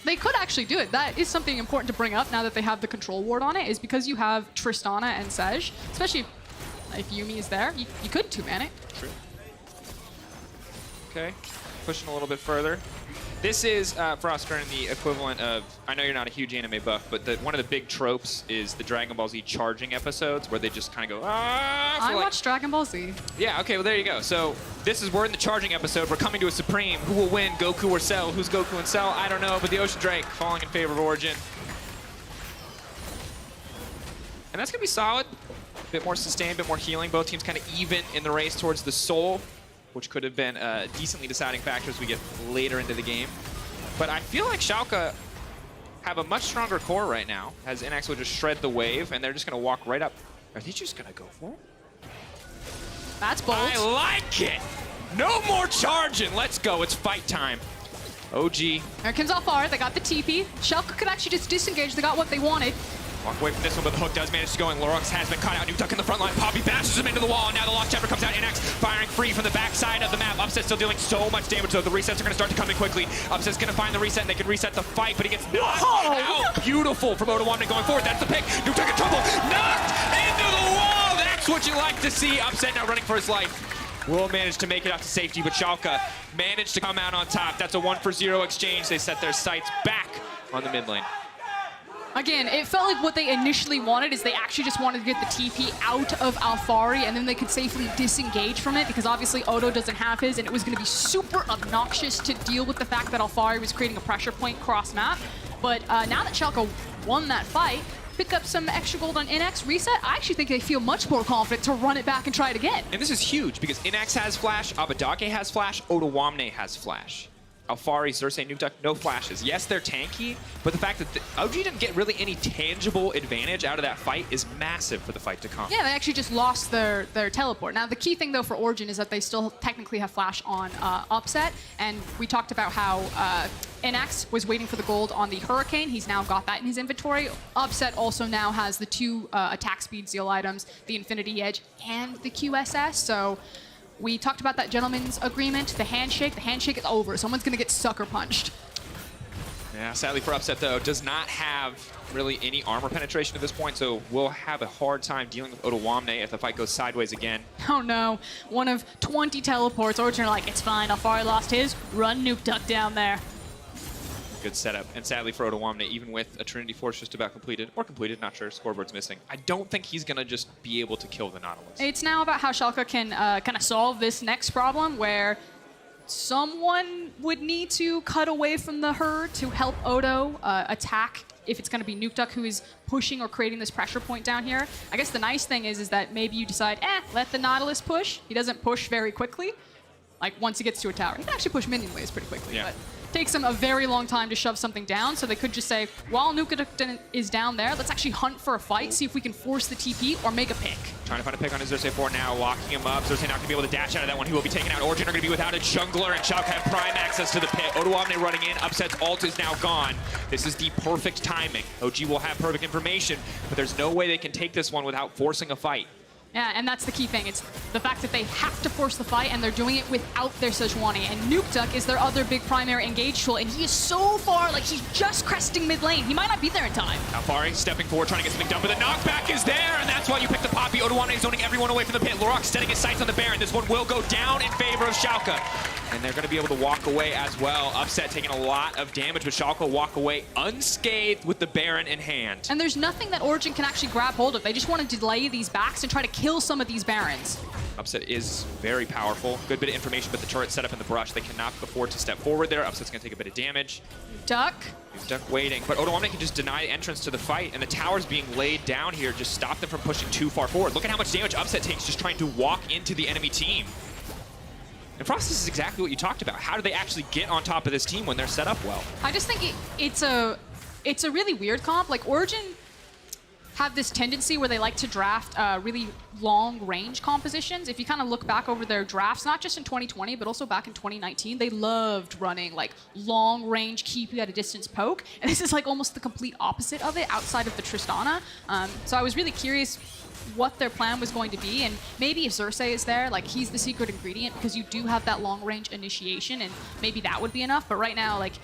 They could actually do it. That is something important to bring up now that they have the control ward on it, is because you have Tristana and Sej, especially if Yuumi is there, you could two-man it. True. Okay, pushing a little bit further. This is, for us, turning the equivalent of, I know you're not a huge anime buff, but one of the big tropes is the Dragon Ball Z charging episodes where they just kind of go, I watched Dragon Ball Z. Yeah, okay, well, there you go. So we're in the charging episode. We're coming to a Supreme. Who will win, Goku or Cell? Who's Goku and Cell? I don't know, but the Ocean Drake falling in favor of Origen. And that's going to be solid. A bit more sustained, a bit more healing. Both teams kind of even in the race towards the soul, which could have been a decently deciding factor as we get later into the game. But I feel like Schalke have a much stronger core right now, as NX will just shred the wave, and they're just going to walk right up. Are they just going to go for it? That's bold. I like it! No more charging! Let's go, it's fight time. OG. Here comes Alfari, they got the TP. Schalke could actually just disengage, they got what they wanted. Walk away from this one, but the hook does manage to go, and Lorox has been caught out. Nukeduck in the front line. Poppy bashes him into the wall, and now the Lost Chapter comes out. NX firing free from the backside of the map. Upset still dealing so much damage, though. The resets are going to start to come in quickly. Upset's going to find the reset, and they can reset the fight, but he gets knocked out. Beautiful from Oda going forward. That's the pick. Nukeduck in trouble. Knocked into the wall. That's what you like to see. Upset now running for his life. Will manage to make it out to safety, but Schalke managed to come out on top. That's a 1-for-0 exchange. They set their sights back on the mid lane. Again, it felt like what they initially wanted is they actually just wanted to get the TP out of Alfari, and then they could safely disengage from it, because obviously Odo doesn't have his, and it was going to be super obnoxious to deal with the fact that Alfari was creating a pressure point cross-map. But now that Schalke won that fight, pick up some extra gold on NX reset, I actually think they feel much more confident to run it back and try it again. And this is huge, because NX has flash, Abadake has flash, Oda has flash. Alfari, Xerxes, Nukeduck, no flashes. Yes, they're tanky, but the fact that OG didn't get really any tangible advantage out of that fight is massive for the fight to come. Yeah, they actually just lost their teleport. Now, the key thing, though, for Origen is that they still technically have flash on Upset, and we talked about how NX was waiting for the gold on the Hurricane. He's now got that in his inventory. Upset also now has the 2 attack speed seal items, the Infinity Edge and the QSS, so we talked about that gentleman's agreement, the handshake. The handshake is over. Someone's going to get sucker punched. Yeah, sadly for Upset, though, does not have really any armor penetration at this point, so we'll have a hard time dealing with Oda if the fight goes sideways again. Oh, no. One of 20 teleports. Origen are like, it's fine. Alfari lost his. Run Nukeduck down there. Good setup. And sadly for Odoamne, even with a Trinity Force just about completed, or completed, not sure, scoreboard's missing, I don't think he's going to just be able to kill the Nautilus. It's now about how Schalke can kind of solve this next problem where someone would need to cut away from the herd to help Odo attack if it's going to be Nukeduck who is pushing or creating this pressure point down here. I guess the nice thing is that maybe you decide, let the Nautilus push. He doesn't push very quickly. Like, once he gets to a tower. He can actually push minion waves pretty quickly, but takes him a very long time to shove something down, so they could just say, while Nukeduck is down there, let's actually hunt for a fight, see if we can force the TP or make a pick. Trying to find a pick on his S04 now, locking him up. Xerxes not going to be able to dash out of that one. He will be taken out. Origen are going to be without a jungler, and Schalke have prime access to the pit. Odoamne running in. Upset's ult is now gone. This is the perfect timing. OG will have perfect information, but there's no way they can take this one without forcing a fight. Yeah, and that's the key thing. It's the fact that they have to force the fight, and they're doing it without their Sejuani. And Nukeduck is their other big primary engage tool, and he is so far, like he's just cresting mid lane. He might not be there in time. Alfari stepping forward, trying to get something done, but the knockback is there, and that's why you pick the Poppy. Odoamne zoning everyone away from the pit. Lorax setting his sights on the Baron. This one will go down in favor of Schalke. And they're going to be able to walk away as well. Upset taking a lot of damage, but Schalke walk away unscathed with the Baron in hand. And there's nothing that Origen can actually grab hold of. They just want to delay these backs and try to kill some of these Barons. Upset is very powerful. Good bit of information, but the turret set up in the brush. They cannot afford to step forward there. Upset's going to take a bit of damage. Duck. He's Duck waiting, but Odoamne can just deny entrance to the fight, and the towers being laid down here just stop them from pushing too far forward. Look at how much damage Upset takes just trying to walk into the enemy team. And Frost, this is exactly what you talked about. How do they actually get on top of this team when they're set up well? I just think it's a really weird comp. Like, Origen have this tendency where they like to draft really long range compositions. If you kind of look back over their drafts, not just in 2020, but also back in 2019, they loved running like long range, keep you at a distance poke. And this is like almost the complete opposite of it outside of the Tristana. So I was really curious what their plan was going to be, and maybe if Xerxes is there, like he's the secret ingredient because you do have that long range initiation, and maybe that would be enough. But right now, like,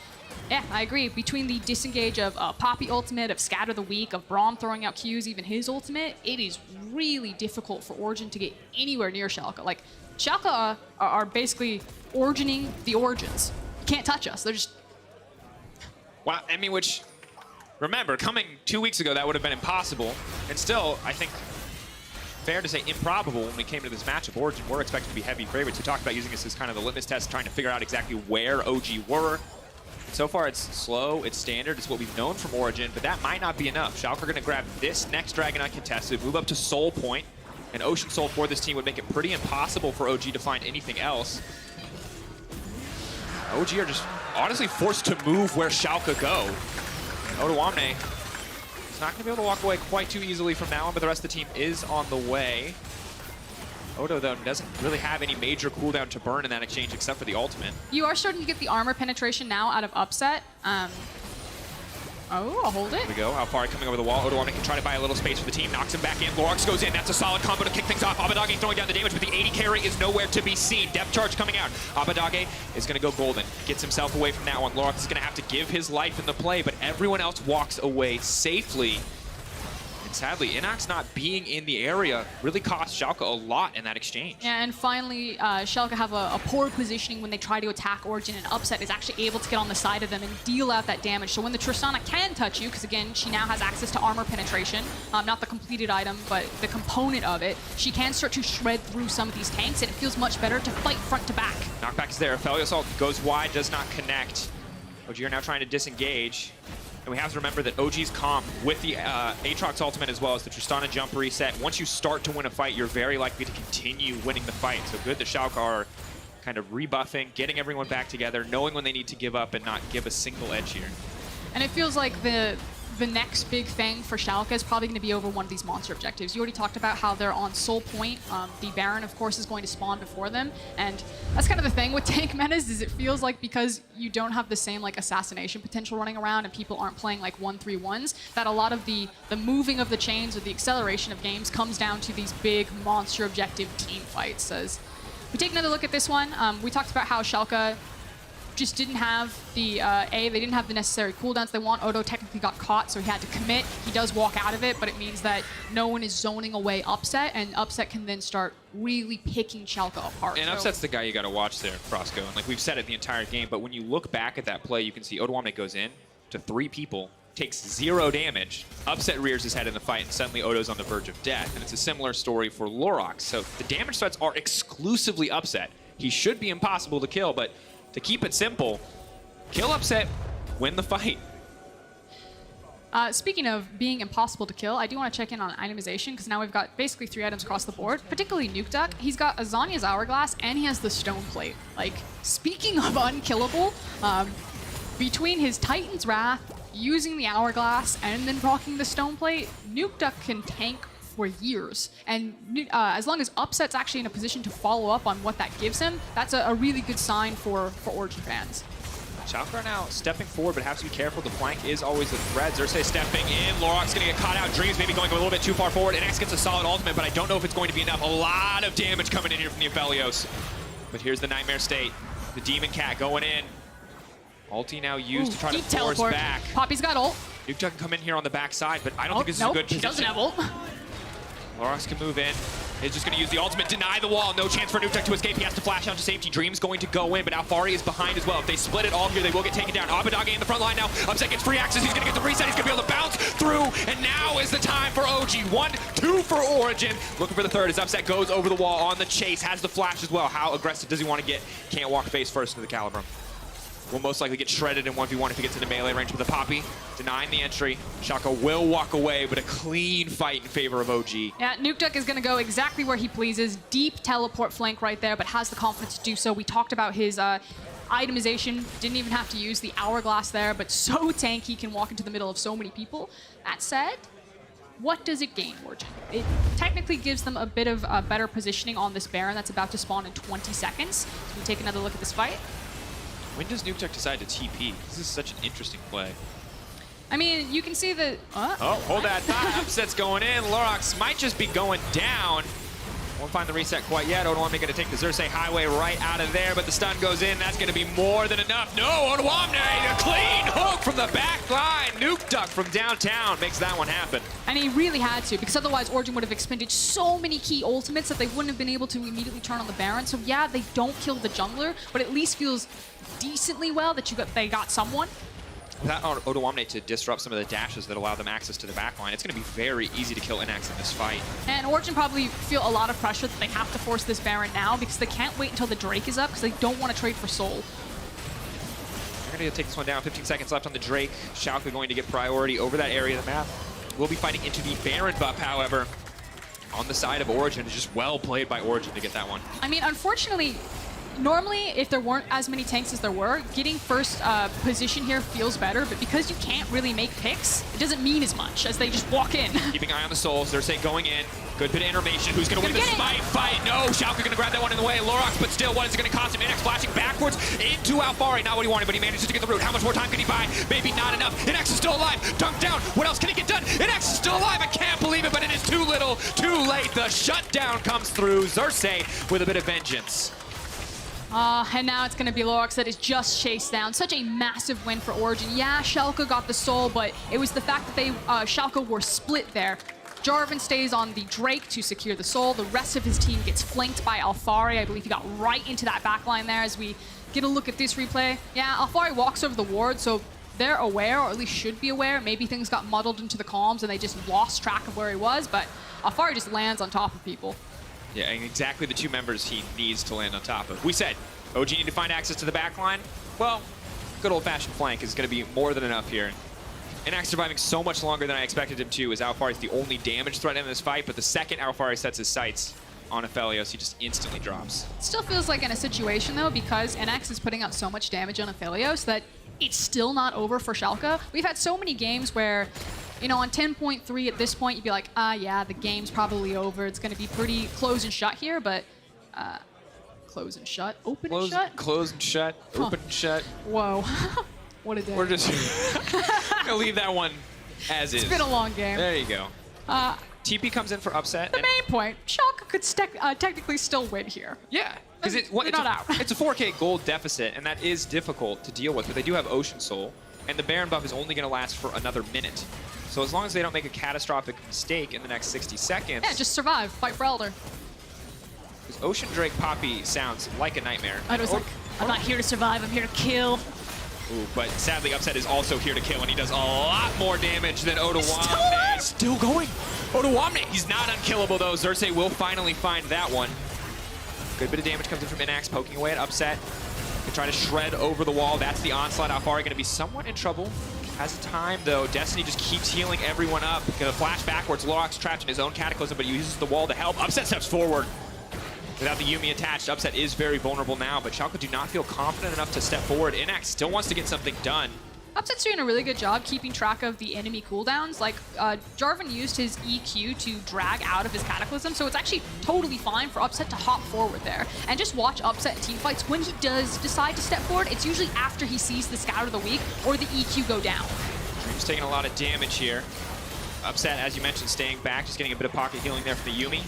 yeah, I agree. Between the disengage of Poppy ultimate, of Scatter the Weak, of Braum throwing out Qs, even his ultimate, it is really difficult for Origen to get anywhere near Schalke. Like, Schalke are basically Origening the Origins. Can't touch us. They're just... Well, I mean, which, remember, coming 2 weeks ago, that would have been impossible. And still, I think, fair to say improbable when we came to this matchup. Origen were expected to be heavy favorites. We talked about using this as kind of the litmus test, trying to figure out exactly where OG were. So far, it's slow, it's standard, it's what we've known from Origen, but that might not be enough. Schalke are going to grab this next Dragon uncontested, move up to Soul Point, and Ocean Soul for this team would make it pretty impossible for OG to find anything else. OG are just honestly forced to move where Schalke go. Odoamne is not going to be able to walk away quite too easily from that one, but the rest of the team is on the way. Odo, though, doesn't really have any major cooldown to burn in that exchange except for the ultimate. You are starting to get the armor penetration now out of Upset. Oh, I'll hold it. Here we go. Alfari coming over the wall. Odoamne can try to buy a little space for the team. Knocks him back in. Lorax goes in. That's a solid combo to kick things off. Abadage throwing down the damage, but the 80 carry is nowhere to be seen. Depth charge coming out. Abadage is going to go golden. Gets himself away from that one. Lorax is going to have to give his life in the play, but everyone else walks away safely. And sadly, Inox not being in the area really cost Schalke a lot in that exchange. Yeah, and finally, Schalke have a poor positioning when they try to attack Origen, and Upset is actually able to get on the side of them and deal out that damage. So when the Tristana can touch you, because again, she now has access to armor penetration, not the completed item, but the component of it, she can start to shred through some of these tanks, and it feels much better to fight front to back. Knockback is there. Aphelios ult goes wide, does not connect. OG are now trying to disengage. And we have to remember that OG's comp with the Aatrox ultimate as well as the Tristana jump reset, once you start to win a fight, you're very likely to continue winning the fight. So good that Schalke are kind of rebuffing, getting everyone back together, knowing when they need to give up and not give a single edge here. And it feels like the next big thing for Schalke is probably going to be over one of these monster objectives. You already talked about how they're on Soul Point. The Baron, of course, is going to spawn before them. And that's kind of the thing with tank metas is it feels like because you don't have the same like assassination potential running around and people aren't playing like 1-3-1s, that a lot of the moving of the chains or the acceleration of games comes down to these big monster objective team fights. As we take another look at this one, we talked about how Schalke just didn't have the they didn't have the necessary cooldowns they want. Odo technically got caught, so he had to commit. He does walk out of it, but it means that no one is zoning away Upset, and Upset can then start really picking Schalke apart. And Upset's the guy you got to watch there, Frosco. And like we've said it the entire game, but when you look back at that play, you can see Odoamne goes in to 3 people, takes 0 damage. Upset rears his head in the fight, and suddenly Odo's on the verge of death. And it's a similar story for Lorox. So the damage threats are exclusively Upset. He should be impossible to kill, but to keep it simple, kill Upset, win the fight. Speaking of being impossible to kill, I do want to check in on itemization, because now we've got basically 3 items across the board, particularly Nuke Duck. He's got Azania's Hourglass, and he has the Stone Plate. Like, speaking of unkillable, between his Titan's Wrath, using the Hourglass, and then rocking the Stone Plate, Nuke Duck can tank for years. And as long as Upset's actually in a position to follow up on what that gives him, that's a really good sign for Origen fans. Schalke are now stepping forward, but have to be careful. The flank is always a threat. Xerxes stepping in. Lorox going to get caught out. Dreams maybe going a little bit too far forward. NX gets a solid ultimate, but I don't know if it's going to be enough. A lot of damage coming in here from the Aphelios. But here's the Nightmare State. The Demon Cat going in. Ulti now used to try to force teleport. back. Poppy's got ult. Nuke Duck can come in here on the backside, but I don't think this is a good position. He doesn't have ult. Lorox can move in. He's just going to use the ultimate, deny the wall. No chance for Nuke Duck to escape. He has to flash out to safety. Dream's going to go in, but Alfari is behind as well. If they split it all here, they will get taken down. Abadage in the front line now. Upset gets free access. He's going to get the reset. He's going to be able to bounce through, and now is the time for OG. 1-2 for Origen. Looking for the third as Upset goes over the wall on the chase. Has the flash as well. How aggressive does he want to get? Can't walk face first into the Calibrum. Will most likely get shredded in 1v1 if he gets into melee range with the Poppy. Denying the entry. Schalke will walk away, but a clean fight in favor of OG. Yeah, Nuke Duck is going to go exactly where he pleases. Deep teleport flank right there, but has the confidence to do so. We talked about his itemization. Didn't even have to use the Hourglass there, but so tanky, can walk into the middle of so many people. That said, what does it gain, Origen? It technically gives them a bit of better positioning on this Baron that's about to spawn in 20 seconds. So we take another look at this fight. When does Nuke Duck decide to TP? This is such an interesting play. I mean, you can see the... oh, hold that thought. Upset's going in. Lorox might just be going down. Won't find the reset quite yet. Odoamne going to take the Xerxes Highway right out of there, but the stun goes in. That's going to be more than enough. No, Odoamne, a clean hook from the back line. Nuke Duck from downtown makes that one happen. And he really had to, because otherwise Origen would have expended so many key ultimates that they wouldn't have been able to immediately turn on the Baron. So yeah, they don't kill the jungler, but at least feels decently well that they got someone. Without Odoamne to disrupt some of the dashes that allow them access to the backline, it's going to be very easy to kill NX in this fight. And Origen probably feel a lot of pressure that they have to force this Baron now, because they can't wait until the Drake is up, because they don't want to trade for Soul. They're going to take this one down. 15 seconds left on the Drake. Schalke going to get priority over that area of the map. We'll be fighting into the Baron buff, however, on the side of Origen. It's just well played by Origen to get that one. I mean, unfortunately, normally, if there weren't as many tanks as there were, getting first position here feels better, but because you can't really make picks, it doesn't mean as much as they just walk in. Keeping eye on the souls. Xerxes going in. Good bit of information. Who's going to win the smite fight? No, Schalke going to grab that one in the way. Lorox, but still, what is it going to cost him? NX flashing backwards into Alfari. Not what he wanted, but he manages to get the root. How much more time can he buy? Maybe not enough. NX is still alive. Dunked down. What else can he get done? NX is still alive. I can't believe it, but it is too little, too late. The shutdown comes through. Xerxes with a bit of vengeance. And now it's going to be Lorox that is just chased down. Such a massive win for Origen. Yeah, Schalke got the soul, but it was the fact that Schalke were split there. Jarvan stays on the Drake to secure the soul. The rest of his team gets flanked by Alfari. I believe he got right into that backline there as we get a look at this replay. Yeah, Alfari walks over the ward, so they're aware, or at least should be aware. Maybe things got muddled into the comms and they just lost track of where he was, but Alfari just lands on top of people. Yeah, and exactly the 2 members he needs to land on top of. We said OG need to find access to the backline. Well, good old-fashioned flank is going to be more than enough here. NX surviving so much longer than I expected him to, as Alfari is the only damage threat in this fight, but the second Alfari sets his sights on Aphelios, he just instantly drops. Still feels like in a situation, though, because NX is putting out so much damage on Aphelios that it's still not over for Schalke. We've had so many games where, you know, on 10.3 at this point, you'd be like, yeah, the game's probably over. It's going to be pretty close and shut here, but close and shut? Open and shut? Close and shut, open and shut. Whoa. What a day. We're just going to leave that one as is. It's been a long game. There you go. TP comes in for Upset. The main point, Schalke could technically still win here. Yeah. You're not out. It's a 4K gold deficit, and that is difficult to deal with, but they do have Ocean Soul, and the Baron buff is only going to last for another minute. So as long as they don't make a catastrophic mistake in the next 60 seconds... Yeah, just survive. Fight for Elder. Because Ocean Drake Poppy sounds like a nightmare. I was like, I'm not here to survive, I'm here to kill. Ooh, but sadly, Upset is also here to kill, and he does a lot more damage than Odawamne. Still going. Odawamne, he's not unkillable, though. Xerxes will finally find that one. Good bit of damage comes in from Inax, poking away at Upset. Can try to shred over the wall. That's the onslaught. Alfari going to be somewhat in trouble. Has time, though. Destiny just keeps healing everyone up. Going to flash backwards. Lorax trapped in his own Cataclysm, but he uses the wall to help. Upset steps forward. Without the Yuumi attached, Upset is very vulnerable now, but Schalke do not feel confident enough to step forward. Inax still wants to get something done. Upset's doing a really good job keeping track of the enemy cooldowns. Like, Jarvan used his EQ to drag out of his Cataclysm, so it's actually totally fine for Upset to hop forward there. And just watch Upset in teamfights. When he does decide to step forward, it's usually after he sees the Scout of the Week or the EQ go down. Dream's taking a lot of damage here. Upset, as you mentioned, staying back, just getting a bit of pocket healing there for the Yuumi.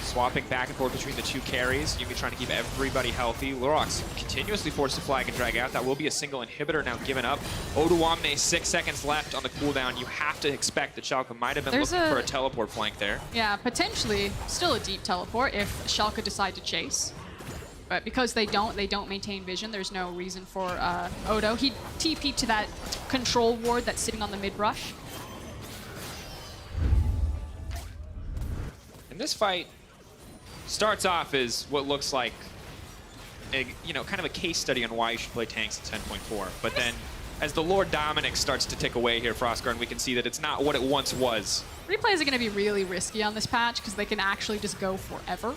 Swapping back and forth between the two carries. Yuumi trying to keep everybody healthy. Lorax continuously forced to flag and drag out. That will be a single inhibitor now given up. Odawamne, 6 seconds left on the cooldown. You have to expect that Schalke might have been looking for a teleport flank there. Yeah, potentially still a deep teleport if Schalke decide to chase. But because they don't maintain vision, there's no reason for Odo. He TP'd to that control ward that's sitting on the mid-brush. In this fight, starts off as what looks like a, kind of a case study on why you should play tanks at 10.4. But then as the Lord Dominic starts to tick away here, Frostguard, we can see that it's not what it once was. Replays are going to be really risky on this patch because they can actually just go forever.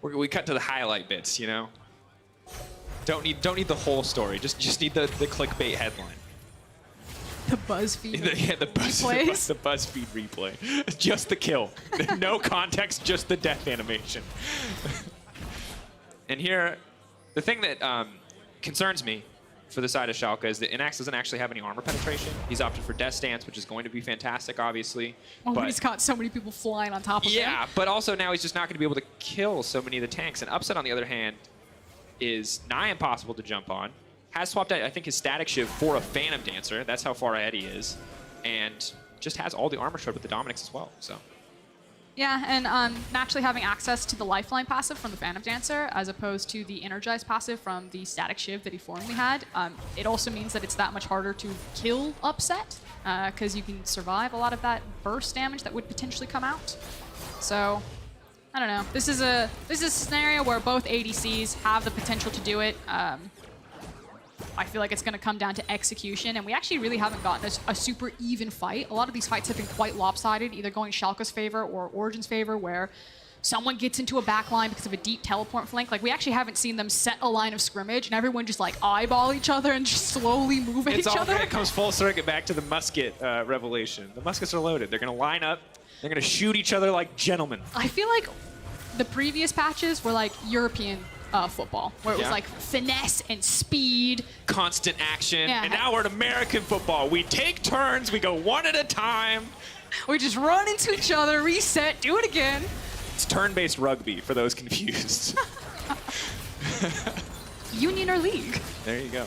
We cut to the highlight bits, Don't need the whole story. Just need the clickbait headline. The BuzzFeed the BuzzFeed replay. Just the kill. No context, just the death animation. And here, the thing that concerns me for the side of Schalke is that Inax doesn't actually have any armor penetration. He's opted for Death Stance, which is going to be fantastic, obviously. Oh, but he's got so many people flying on top of him. Yeah, but also now he's just not going to be able to kill so many of the tanks. And Upset, on the other hand, is nigh impossible to jump on. Has swapped out, I think, his Static Shiv for a Phantom Dancer. That's how far ahead he is. And just has all the armor shred with the Dominics as well, so. Yeah, and naturally having access to the Lifeline passive from the Phantom Dancer as opposed to the Energize passive from the Static Shiv that he formerly had, it also means that it's that much harder to kill Upset because you can survive a lot of that burst damage that would potentially come out. So, I don't know. This is a scenario where both ADCs have the potential to do it. I feel like it's going to come down to execution, and we actually really haven't gotten a super even fight. A lot of these fights have been quite lopsided, either going Schalke's favor or Origen's favor, where someone gets into a backline because of a deep teleport flank. Like, we actually haven't seen them set a line of scrimmage and everyone just like eyeball each other and just slowly move at each other. It comes full circuit back to the musket revelation. The muskets are loaded. They're going to line up. They're going to shoot each other like gentlemen. I feel like the previous patches were like European football, where it was like finesse and speed. Constant action. Yeah. And now we're in American football. We take turns, we go one at a time. We just run into each other, reset, do it again. It's turn-based rugby, for those confused. Union or league? There you go.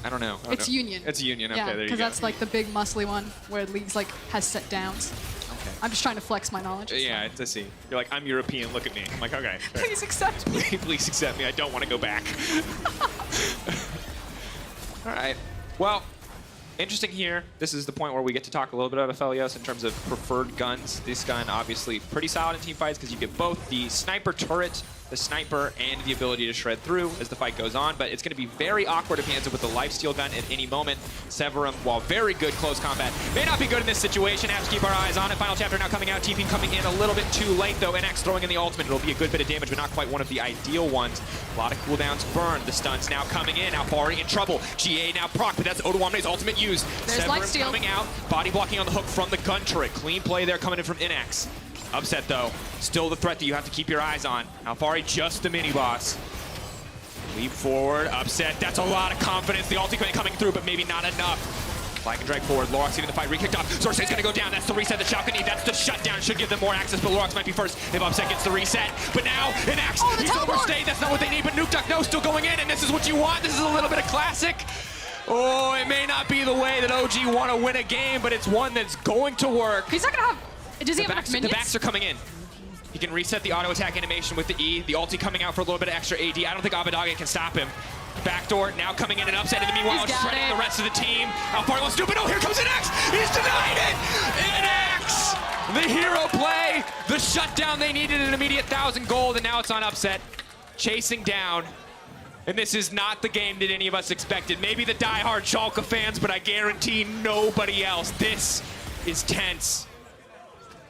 I don't know. It's union. It's union, okay, yeah, there you go. because that's like the big muscly one where leagues like has set downs. Okay. I'm just trying to flex my knowledge. Yeah, it's a see. You're like, I'm European, look at me. I'm like, okay. Sure. Please accept me. Please accept me, I don't want to go back. All right, well, interesting here. This is the point where we get to talk a little bit about Aphelios in terms of preferred guns. This gun, obviously, pretty solid in team fights because you get both the sniper turret, the sniper, and the ability to shred through as the fight goes on, but it's going to be very awkward if he ends up with the lifesteal gun at any moment. Severum, while very good close combat, may not be good in this situation. Have to keep our eyes on it. Final chapter now coming out. TP coming in a little bit too late, though. NX throwing in the ultimate. It'll be a good bit of damage, but not quite one of the ideal ones. A lot of cooldowns burned. The stuns now coming in. Alfari in trouble. GA now proc, but that's Odawamne's ultimate used. Severum coming out. Body blocking on the hook from the gun turret. Clean play there coming in from Inax. Upset, though. Still the threat that you have to keep your eyes on. Alfari just the mini-boss. Leap forward. Upset. That's a lot of confidence. The ulti coming through, but maybe not enough. Flag and drag forward. Lorax getting the fight re-kicked off. Zorsay's gonna go down. That's the reset that Schalke need. That's the shutdown. Should give them more access, but Lorax might be first if Upset gets the reset. But now, an axe. He's overstayed. That's not what they need, but Nuke Duck no still going in, and this is what you want. This is a little bit of classic. Oh, it may not be the way that OG want to win a game, but it's one that's going to work. He's not gonna have. Does he have enough minions? The backs are coming in. He can reset the auto attack animation with the E. The ulti coming out for a little bit of extra AD. I don't think Abadage can stop him. Backdoor now coming in and Upset. In the meanwhile, shredding the rest of the team. How far he wants to do, but oh, here comes an X. He's denied it. An X. The hero play. The shutdown they needed, an immediate 1,000 gold, and now it's on Upset. Chasing down. And this is not the game that any of us expected. Maybe the diehard Schalke fans, but I guarantee nobody else. This is tense.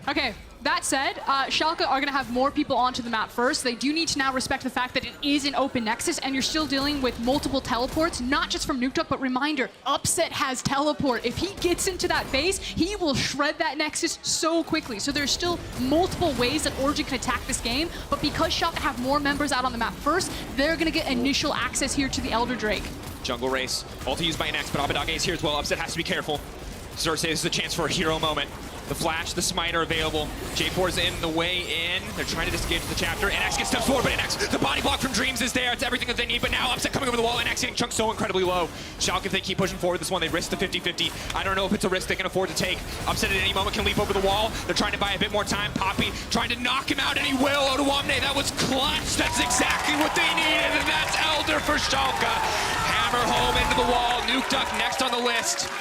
Okay, that said, Schalke are going to have more people onto the map first. They do need to now respect the fact that it is an open Nexus, and you're still dealing with multiple teleports, not just from Nuke Duck, but reminder, Upset has teleport. If he gets into that base, he will shred that Nexus so quickly. So there's still multiple ways that Origen can attack this game, but because Schalke have more members out on the map first, they're going to get initial access here to the Elder Drake. Jungle race, ulti used by an X, but Abadage is here as well. Upset has to be careful. Zorsay, this is a chance for a hero moment. The flash, the smite are available. J4's in the way in. They're trying to disengage the chapter. NX gets steps forward, but NX, the body block from Dreams is there. It's everything that they need, but now Upset coming over the wall. NX getting chunked so incredibly low. Schalke, if they keep pushing forward this one, they risk the 50-50. I don't know if it's a risk they can afford to take. Upset at any moment can leap over the wall. They're trying to buy a bit more time. Poppy trying to knock him out, and he will. Odoamne, that was clutch. That's exactly what they needed, and that's Elder for Schalke. Hammer home into the wall. Nuke Duck next on the list.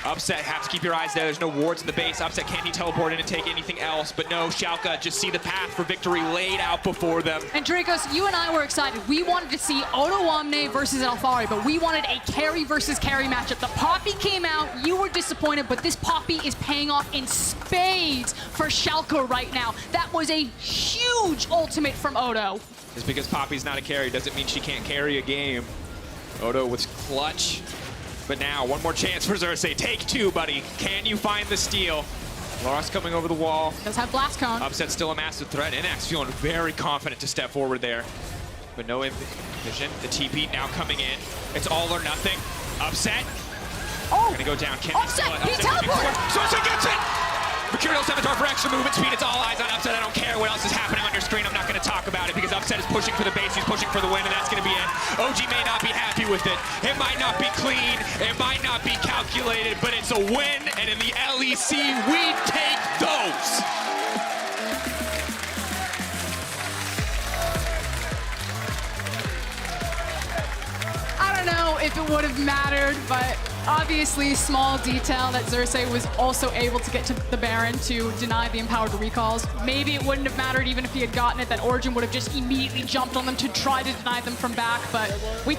Upset, have to keep your eyes there. There's no wards in the base. Upset, can he teleport in and take anything else? But no, Schalke just see the path for victory laid out before them. And Dracos, you and I were excited. We wanted to see Odoamne versus Alphari, but we wanted a carry versus carry matchup. The Poppy came out, you were disappointed, but this Poppy is paying off in spades for Schalke right now. That was a huge ultimate from Odo. Just because Poppy's not a carry doesn't mean she can't carry a game. Odo was clutch. But now, one more chance for Zorsay. Take two, buddy. Can you find the steal? Lorax coming over the wall. Does have Blast Cone. Upset still a massive threat. NX feeling very confident to step forward there. But no vision. The TP now coming in. It's all or nothing. Upset. Oh! Gonna go down. Upset! He teleported! Zorsay gets it! Mercurial Scimitar for extra movement speed. It's all eyes on Upset. I don't care what else is happening on your screen. I'm not going to talk about it because Upset is pushing for the base. He's pushing for the win, and that's going to be it. OG may not be happy with it. It might not be clean. It might not be calculated, but it's a win, and in the LEC, we take those. I don't know if it would have mattered, but obviously small detail that Zorsay was also able to get to the Baron to deny the empowered recalls. Maybe it wouldn't have mattered even if he had gotten it, that Origen would have just immediately jumped on them to try to deny them from back, but we